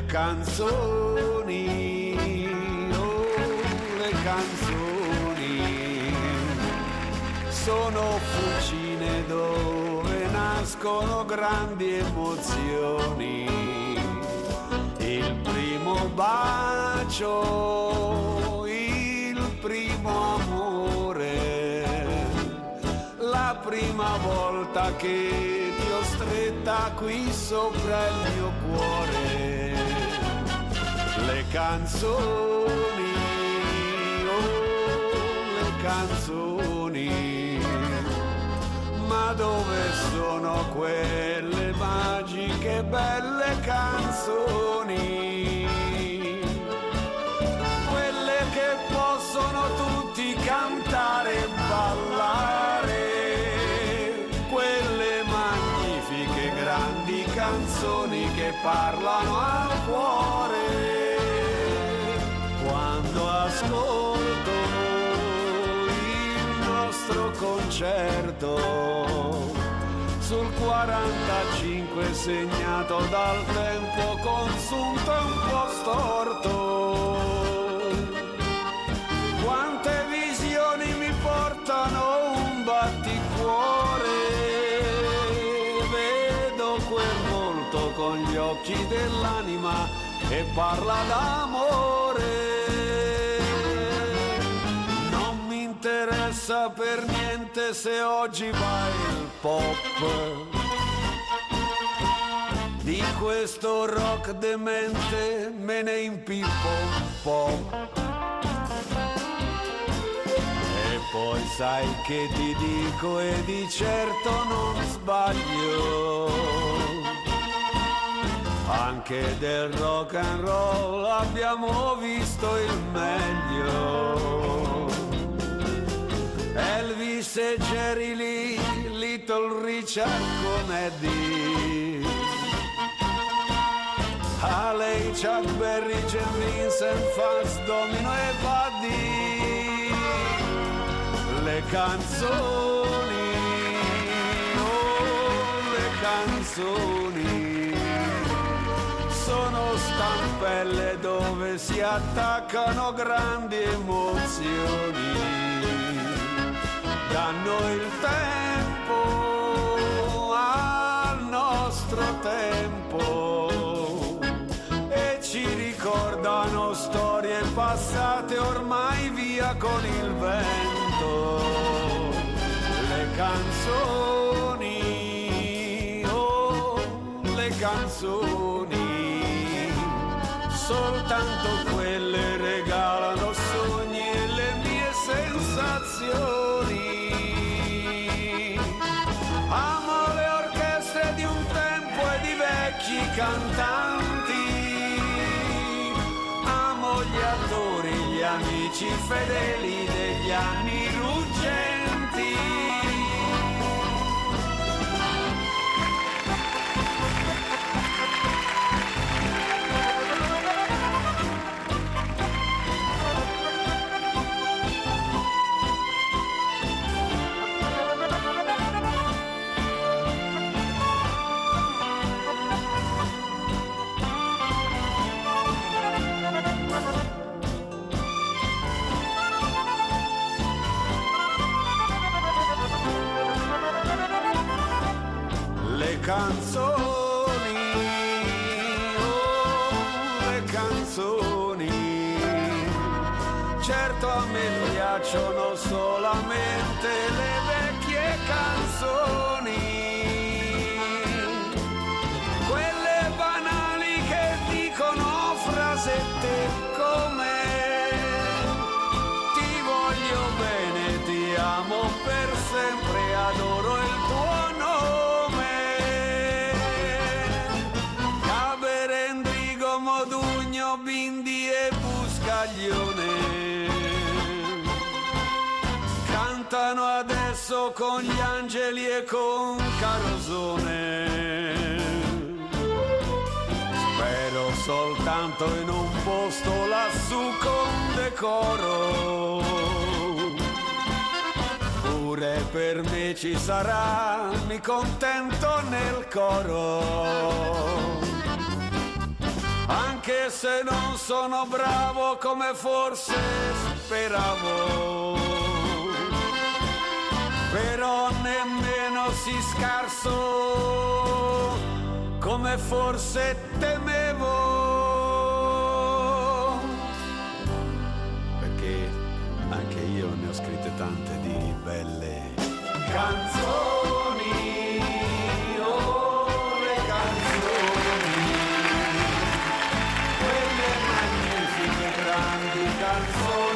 le canzoni, oh, le canzoni sono fucine dove nascono grandi emozioni. Il primo bacio, il primo amore, la prima volta che ti ho stretta qui sopra il mio cuore. Le canzoni, oh, le canzoni, ma dove sono quelle magiche belle canzoni? Quelle che possono tutti cantare e ballare, quelle magnifiche grandi canzoni che parlano al cuore. Quando ascolto il nostro concerto sul 45 segnato dal tempo consunto e un po' storto, quante visioni mi portano un batticuore. Vedo quel volto con gli occhi dell'anima e parla d'amore. Non mi interessa per niente se oggi va il pop, di questo rock demente me ne impippo un po'. E poi sai che ti dico e di certo non sbaglio, anche del rock and roll abbiamo visto il meglio. Elvis e Jerry Lee, Little Richard con Eddie, Haley, Chuck Berry, Jim Vincent, Fats Domino e Buddy. Le canzoni, oh, le canzoni sono stampelle dove si attaccano grandi emozioni, danno il tempo al nostro tempo e ci ricordano storie passate ormai via con il vento. Le canzoni, oh, le canzoni, soltanto quelle regalano sogni e le mie sensazioni. Amo le orchestre di un tempo e di vecchi cantanti, amo gli attori, gli amici fedeli degli anni ruggenti. Le canzoni, oh, le canzoni, certo a me piacciono solamente le vecchie canzoni, quelle banali che dicono frasette come ti voglio bene, ti amo per sempre, adoro il tuo nome. Modugno, Bindi e Buscaglione cantano adesso con gli angeli e con Carosone. Spero soltanto in un posto lassù con decoro, pure per me ci sarà, mi contento nel coro. Anche anche se non sono bravo come forse speravo, però nemmeno si scarso come forse temevo, perché anche io ne ho scritte tante di belle canzoni, oh le canzoni, quelle magnifiche grandi canzoni.